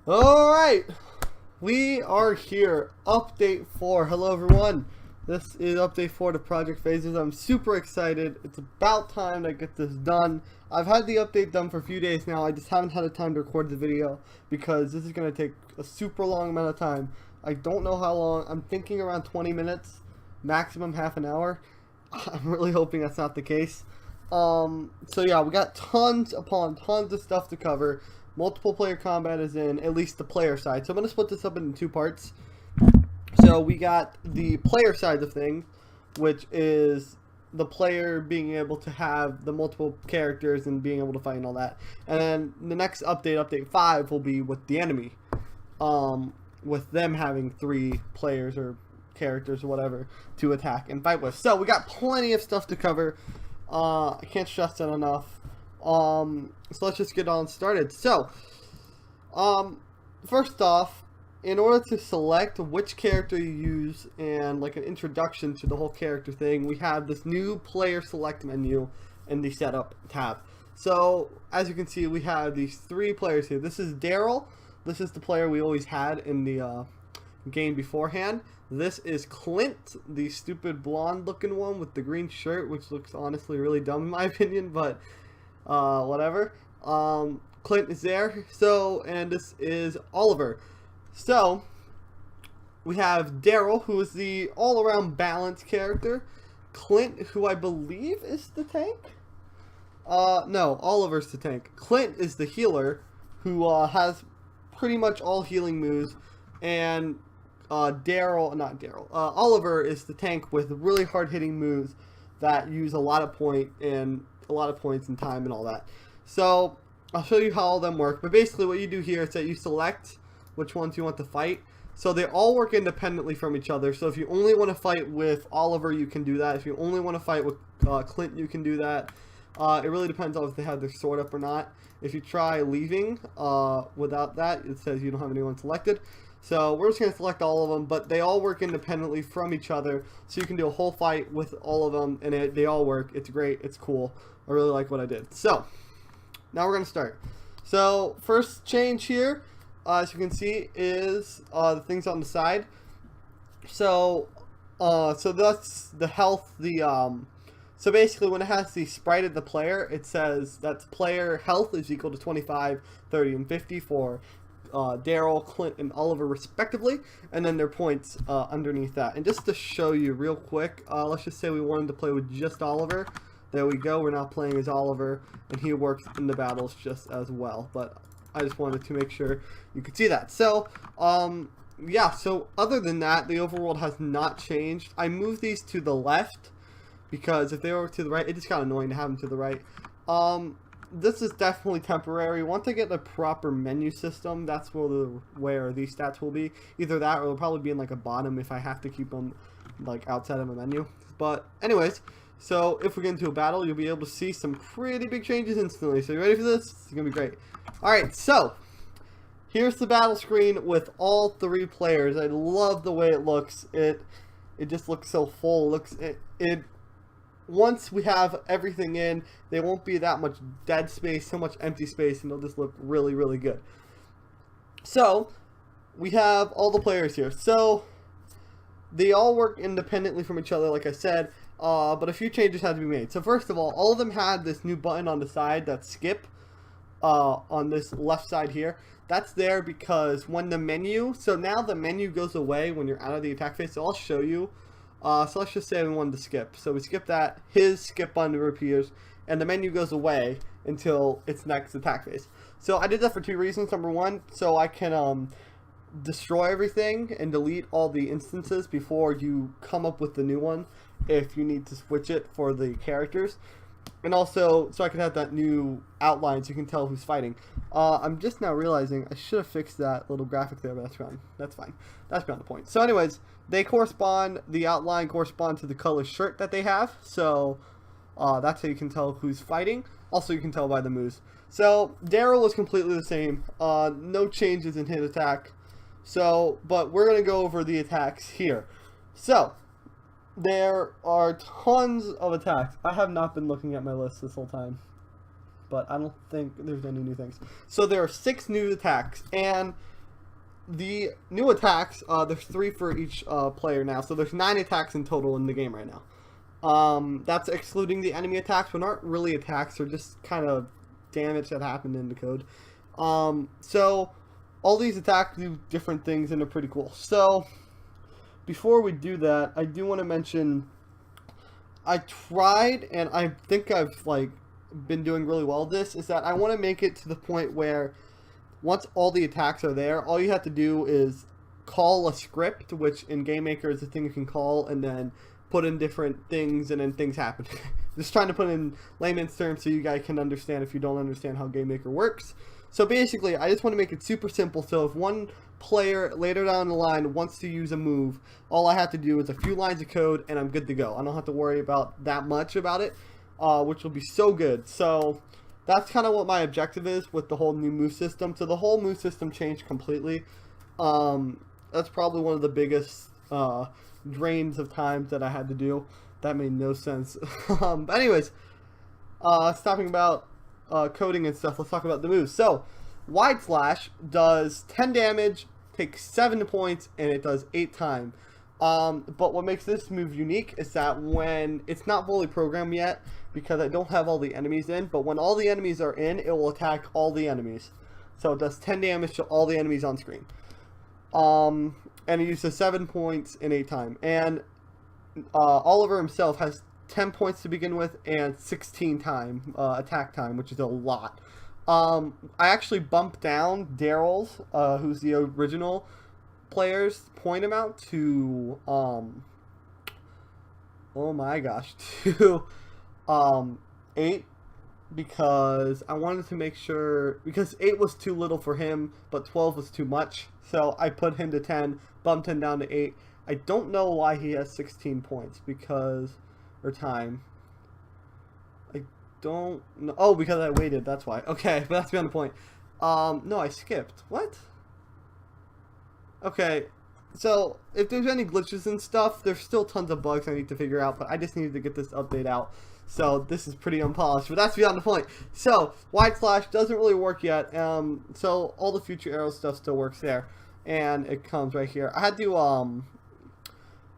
Alright, we are here. Update 4. Hello everyone. This is update 4 to Project Phases. I'm super excited. It's about time to get this done. I've had the update done for a few days now. I just haven't had the time to record the video because this is going to take a super long amount of time. I don't know how long. I'm thinking around 20 minutes, maximum half an hour. I'm really hoping that's not the case. So yeah, we got tons upon tons of stuff to cover. Multiple player combat is in at least the player side. So I'm going to split this up into two parts. So we got the player side of things, which is the player being able to have the multiple characters and being able to fight and all that. And then the next update, update 5, will be with the enemy. With them having 3 players or characters or whatever to attack and fight with. So we got plenty of stuff to cover. I can't stress that enough. So let's just get on started. So, first off, in order to select which character you use and like an introduction to the whole character thing, we have this new player select menu in the setup tab. So, as you can see, we have these 3 players here. This is Daryl. This is the player we always had in the game beforehand. This is Clint, the stupid blonde looking one with the green shirt, which looks honestly really dumb in my opinion, but whatever. Clint is there. So, and this is Oliver. So, we have Daryl, who is the all-around balanced character. Clint, who I believe is the tank. No, Oliver's the tank. Clint is the healer, who has pretty much all healing moves, and Oliver is the tank with really hard-hitting moves that use a lot of points and time and all that. So I'll show you how all of them work. But basically, what you do here is that you select which ones you want to fight. So they all work independently from each other. So if you only want to fight with Oliver, you can do that. If you only want to fight with Clint, you can do that. It really depends on if they have their sword up or not. If you try leaving without that, it says you don't have anyone selected. So we're just going to select all of them, but they all work independently from each other. So you can do a whole fight with all of them, and they all work. It's great. It's cool. I really like what I did. So now we're going to start. So first change here, as you can see, is the things on the side. So so that's the health, so basically when it has the sprite of the player, it says that player health is equal to 25, 30, and 50 for Daryl, Clint, and Oliver respectively, and then their points underneath that. And just to show you real quick, let's just say we wanted to play with just Oliver. There we go, we're now playing as Oliver, and he works in the battles just as well. But I just wanted to make sure you could see that. So, yeah, so other than that, the overworld has not changed. I moved these to the left, because if they were to the right, it just got annoying to have them to the right. This is definitely temporary. Once I get the proper menu system, that's where these stats will be. Either that, or they'll probably be in like a bottom if I have to keep them like outside of a menu. But anyways, so if we get into a battle, you'll be able to see some pretty big changes instantly. So you ready for this? It's gonna be great. All right, so here's the battle screen with all 3 players. I love the way it looks. It just looks so full. Once we have everything in, there won't be that much dead space, so much empty space, and it'll just look really, really good. So, we have all the players here. So, they all work independently from each other, like I said, but a few changes had to be made. So, first of all of them had this new button on the side that's skip, on this left side here. That's there because when the menu, so now the menu goes away when you're out of the attack phase, so I'll show you. So let's just say we wanted to skip. So we skip that, his skip button appears, and the menu goes away until its next attack phase. So I did that for 2 reasons. Number 1, so I can destroy everything and delete all the instances before you come up with the new one if you need to switch it for the characters. And also, so I can have that new outline so you can tell who's fighting. I'm just now realizing I should have fixed that little graphic there, but that's fine. That's fine. That's beyond the point. So anyways, they correspond, the outline corresponds to the color shirt that they have. So that's how you can tell who's fighting. Also, you can tell by the moves. So Daryl is completely the same. No changes in his attack. So, but we're going to go over the attacks here. So, there are tons of attacks. I have not been looking at my list this whole time. but I don't think there's any new things. So there are 6 new attacks, and the new attacks, there's 3 for each player now, so there's 9 attacks in total in the game right now. That's excluding the enemy attacks, but aren't really attacks, they're just kind of damage that happened in the code. So all these attacks do different things and they're pretty cool. So before we do that, I do want to mention I tried, and I think I've like been doing really well at this, is that I want to make it to the point where once all the attacks are there, all you have to do is call a script, which in GameMaker is a thing you can call, and then put in different things, and then things happen. Just trying to put in layman's terms so you guys can understand if you don't understand how GameMaker works. So basically, I just want to make it super simple, so if one player later down the line wants to use a move, all I have to do is a few lines of code, and I'm good to go. I don't have to worry about that much about it, which will be so good. So that's kind of what my objective is with the whole new move system. So the whole move system changed completely. That's probably one of the biggest drains of times that I had to do. That made no sense. But anyways, stopping about coding and stuff, let's talk about the moves. So Wide Slash does 10 damage, takes 7 points, and it does 8 times. But what makes this move unique is that when it's not fully programmed yet, because I don't have all the enemies in, but when all the enemies are in, it will attack all the enemies. So it does 10 damage to all the enemies on screen. And it uses 7 points in 8 times. And Oliver himself has 10 points to begin with and 16 time attack time, which is a lot. I actually bumped down Daryl's, who's the original player's point amount to oh my gosh, to 8, because I wanted to make sure, because 8 was too little for him but 12 was too much, so I put him to 10, bumped him down to 8. I don't know why he has 16 points, because, or time, I don't know. Oh, because I waited, that's why. Okay, but that's beyond the point. No, I skipped. What? Okay, so if there's any glitches and stuff, there's still tons of bugs I need to figure out, but I just needed to get this update out. So this is pretty unpolished, but that's beyond the point. So Wide Slash doesn't really work yet. So all the future arrow stuff still works there, and it comes right here. I had to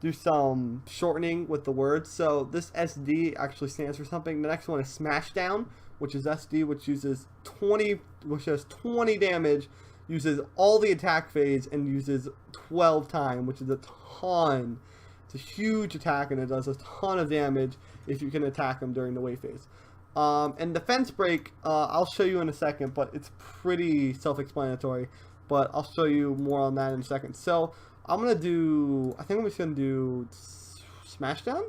do some shortening with the words. So this SD actually stands for something. The next one is Smashdown, which is SD, which uses 20, which has 20 damage, uses all the attack phase, and uses 12 time, which is a ton. It's a huge attack, and it does a ton of damage if you can attack them during the wave phase. And Defense Break, I'll show you in a second, but it's pretty self-explanatory. But I'll show you more on that in a second. So I'm gonna do, I think I'm just gonna do Smashdown.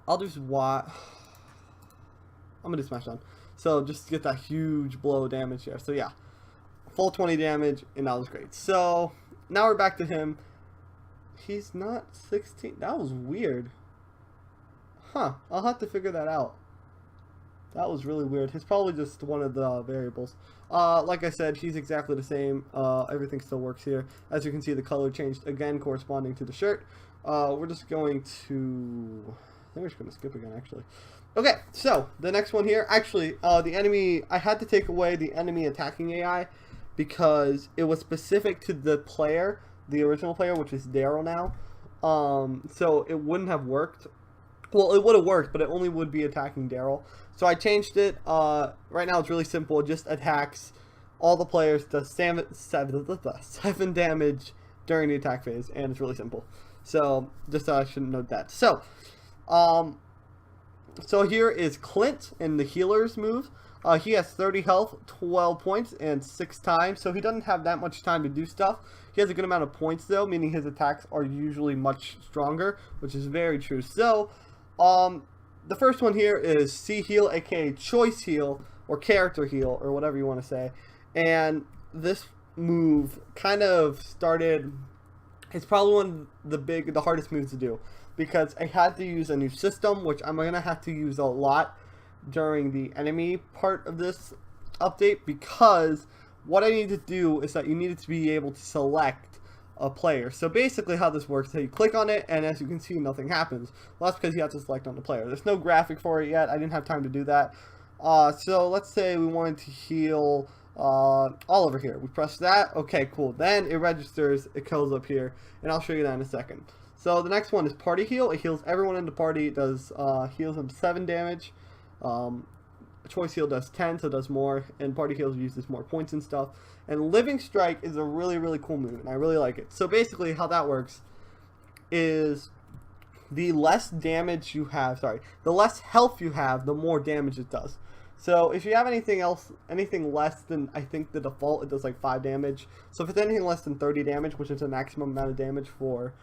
I'll do what? I'm gonna do Smashdown. So just get that huge blow damage here. So yeah, full 20 damage, and that was great. So now we're back to him. He's not 16. That was weird. Huh. I'll have to figure that out. That was really weird. He's probably just one of the variables. Like I said, he's exactly the same. Everything still works here. As you can see, the color changed again, corresponding to the shirt. We're just going to, I think we're just going to skip again, actually. Okay, so the next one here, actually, the enemy, I had to take away the enemy attacking AI because it was specific to the player, the original player, which is Daryl now. So it wouldn't have worked. Well, it would have worked, but it only would be attacking Daryl. So I changed it. Right now it's really simple. It just attacks all the players, does 7 damage during the attack phase, and it's really simple. So just I should note that. So, so here is Clint in the healer's move. He has 30 health, 12 points, and 6 times, so he doesn't have that much time to do stuff. He has a good amount of points, though, meaning his attacks are usually much stronger, which is very true. So, the first one here is C Heal, aka Choice Heal, or Character Heal, or whatever you want to say. And this move kind of started, it's probably one of the hardest moves to do, because I had to use a new system, which I'm going to have to use a lot during the enemy part of this update, because what I need to do is that you needed to be able to select a player. So basically how this works is that you click on it, and as you can see, nothing happens. Well, that's because you have to select on the player. There's no graphic for it yet. I didn't have time to do that. So let's say we wanted to heal all over here. We press that. Okay, cool. Then it registers. It goes up here, and I'll show you that in a second. So the next one is Party Heal. It heals everyone in the party. It does heals them 7 damage. Choice Heal does 10, so it does more. And Party Heal uses more points and stuff. And Living Strike is a really, really cool move, and I really like it. So basically how that works is the less damage you have, the less health you have, the more damage it does. So if you have anything less than, I think the default, it does like 5 damage. So if it's anything less than 30 damage, which is the maximum amount of damage for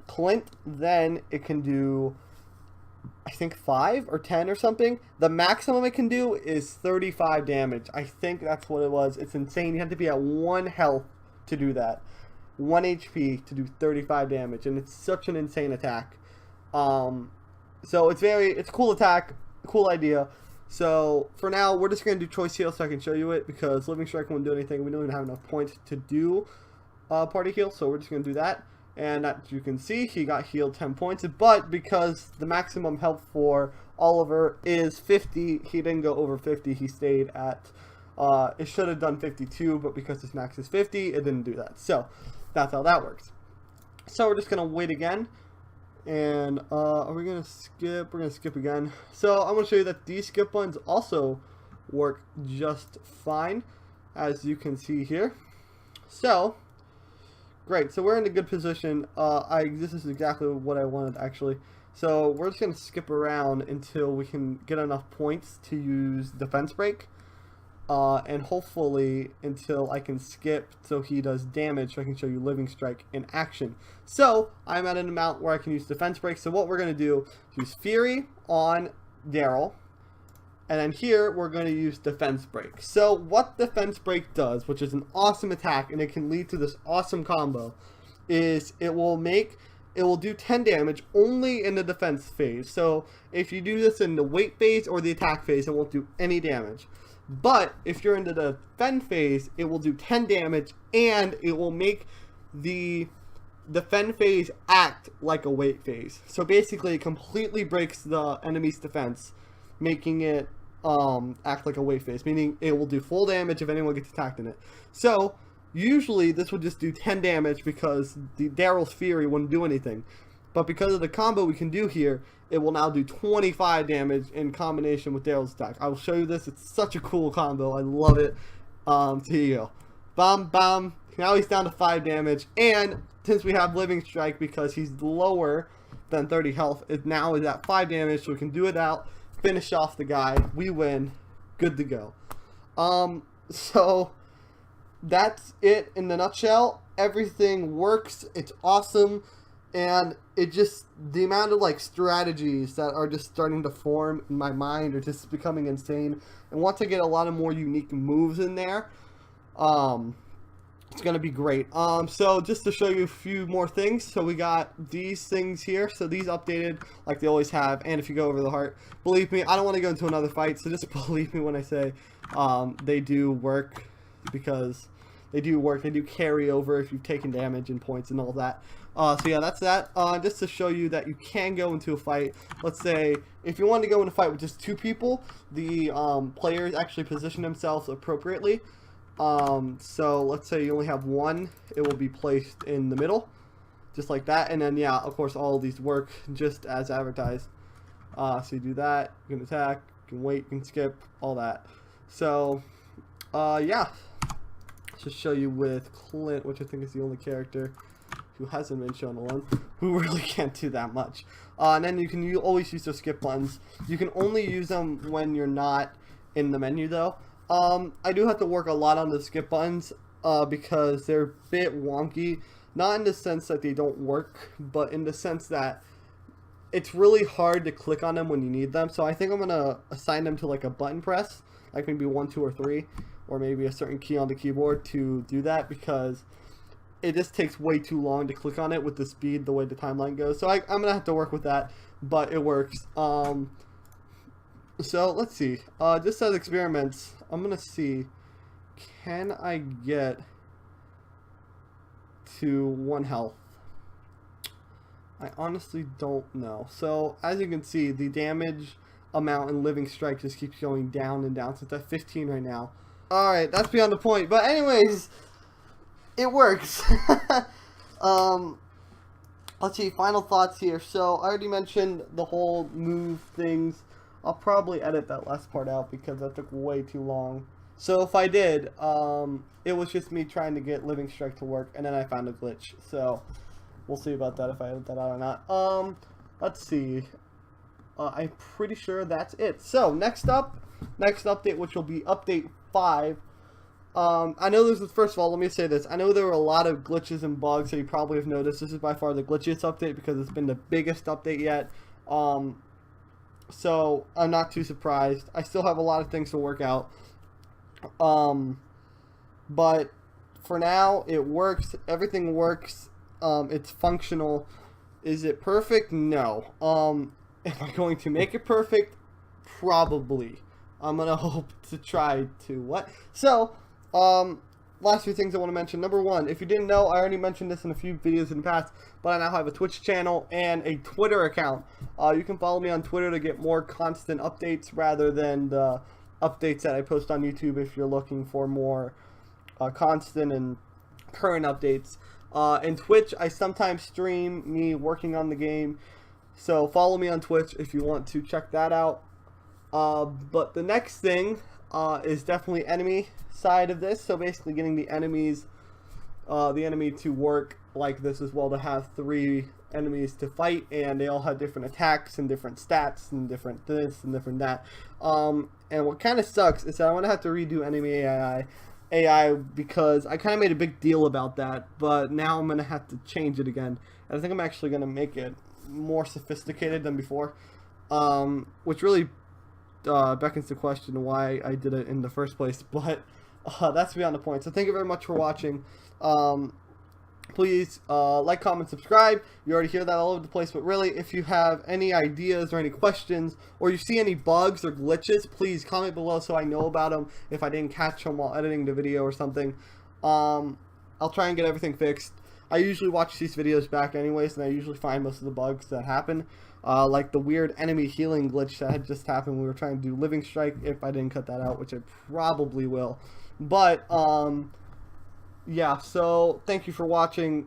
Clint, then it can do, I think 5 or 10 or something. The maximum it can do is 35 damage. I think that's what it was. It's insane. You have to be at 1 health to do that. 1 HP to do 35 damage, and it's such an insane attack. So it's a cool attack, cool idea. So for now, we're just going to do Choice Heal so I can show you it, because Living Strike won't do anything. We don't even have enough points to do Party Heal, so we're just going to do that. And as you can see, he got healed 10 points, but because the maximum health for Oliver is 50, he didn't go over 50. He stayed at, it should have done 52, but because his max is 50, it didn't do that. So that's how that works. So we're just going to wait again. And are we going to skip? We're going to skip again. So I'm going to show you that these skip buttons also work just fine, as you can see here. So great, so we're in a good position. This is exactly what I wanted, actually. So we're just going to skip around until we can get enough points to use Defense Break. And hopefully until I can skip so he does damage, so I can show you Living Strike in action. So I'm at an amount where I can use Defense Break. So what we're going to do is use Fury on Daryl. And then here we're going to use Defense Break. So what Defense Break does, which is an awesome attack, and it can lead to this awesome combo, is it will do 10 damage only in the defense phase. So if you do this in the wait phase or the attack phase, it won't do any damage. But if you're in the defend phase, it will do 10 damage, and it will make the defend phase act like a wait phase. So basically it completely breaks the enemy's defense, making it act like a wait phase, meaning it will do full damage if anyone gets attacked in it. So usually this would just do 10 damage because the Daryl's Fury wouldn't do anything. But because of the combo we can do here, it will now do 25 damage in combination with Daryl's attack. I will show you this. It's such a cool combo. I love it. So here you go. Bam, bam. Now he's down to 5 damage. And since we have Living Strike, because he's lower than 30 health, it now is at 5 damage, so we can do it out, finish off the guy. We win. Good to go. So that's it in the nutshell. Everything works. It's awesome. And it just, the amount of like strategies that are just starting to form in my mind are just becoming insane. And once I get a lot of more unique moves in there, it's going to be great. So just to show you a few more things. So we got these things here. So these updated like they always have. And if you go over the heart, believe me, I don't want to go into another fight. So just believe me when I say they do work, because they do work. They do carry over if you've taken damage and points and all that. So yeah, that's that. Just to show you that you can go into a fight. Let's say if you want to go in a fight with just 2 people, the players actually position themselves appropriately. So let's say you only have 1, it will be placed in the middle, just like that. And then yeah, of course all of these work just as advertised. So you do that, you can attack, you can wait, you can skip, all that. So yeah, just show you with Clint, which I think is the only character who hasn't been shown alone, who really can't do that much. And then you always use those skip buttons. You can only use them when you're not in the menu though. I do have to work a lot on the skip buttons because they're a bit wonky. Not in the sense that they don't work, but in the sense that it's really hard to click on them when you need them. So I think I'm going to assign them to like a button press, like maybe 1, 2, or 3, or maybe a certain key on the keyboard to do that, because it just takes way too long to click on it with the speed, the way the timeline goes. So I'm going to have to work with that, but it works. So let's see. Just as experiments, I'm going to see, can I get to 1 health? I honestly don't know. So as you can see, the damage amount in Living Strike just keeps going down and down. So it's at 15 right now. Alright, that's beyond the point. But anyways, it works. Let's see, final thoughts here. So, I already mentioned the whole move things. I'll probably edit that last part out because that took way too long. So, if I did, it was just me trying to get Living Strike to work, and then I found a glitch. So, we'll see about that if I edit that out or not. Let's see. I'm pretty sure that's it. So, next update, which will be update 5. I know this is, first of all, let me say this. I know there were a lot of glitches and bugs that you probably have noticed. This is by far the glitchiest update because it's been the biggest update yet. So, I'm not too surprised. I still have a lot of things to work out. But for now, it works. Everything works. It's functional. Is it perfect? No. Am I going to make it perfect? Probably. I'm going to hope to try to. What? So, last few things I want to mention. Number one, if you didn't know, I already mentioned this in a few videos in the past, but I now have a Twitch channel and a Twitter account. You can follow me on Twitter to get more constant updates rather than the updates that I post on YouTube if you're looking for more constant and current updates. In Twitch, I sometimes stream me working on the game, so follow me on Twitch if you want to check that out. But the next thing is definitely enemy side of this, so basically getting the enemy to work like this as well, to have 3 enemies to fight, and they all have different attacks and different stats and different this and different that. And what kind of sucks is that I'm gonna have to redo enemy AI because I kind of made a big deal about that, but now I'm gonna have to change it again, and I think I'm actually gonna make it more sophisticated than before, which really beckons the question why I did it in the first place, but that's beyond the point. So thank you very much for watching. Please like, comment, subscribe. You already hear that all over the place, but really, if you have any ideas or any questions, or you see any bugs or glitches, please comment below so I know about them if I didn't catch them while editing the video or something. I'll try and get everything fixed. I usually watch these videos back anyways, and I usually find most of the bugs that happen. Like the weird enemy healing glitch that had just happened when we were trying to do Living Strike, if I didn't cut that out, which I probably will. But, yeah, so thank you for watching.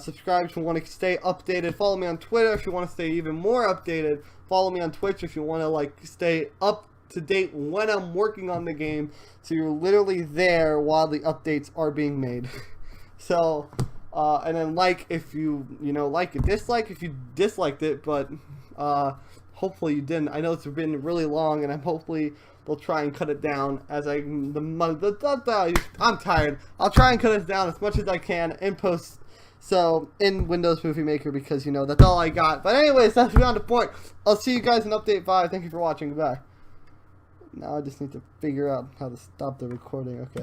Subscribe if you want to stay updated. Follow me on Twitter if you want to stay even more updated. Follow me on Twitch if you want to, like, stay up to date when I'm working on the game, so you're literally there while the updates are being made. So, and then like if you like it, dislike if you disliked it, but hopefully you didn't. I know it's been really long, and hopefully they'll try and cut it down as I'm tired. I'll try and cut it down as much as I can in post, so in Windows Movie Maker, because that's all I got. But anyways, that's beyond the point. I'll see you guys in update 5. Thank you for watching. Goodbye. Now I just need to figure out how to stop the recording. Okay.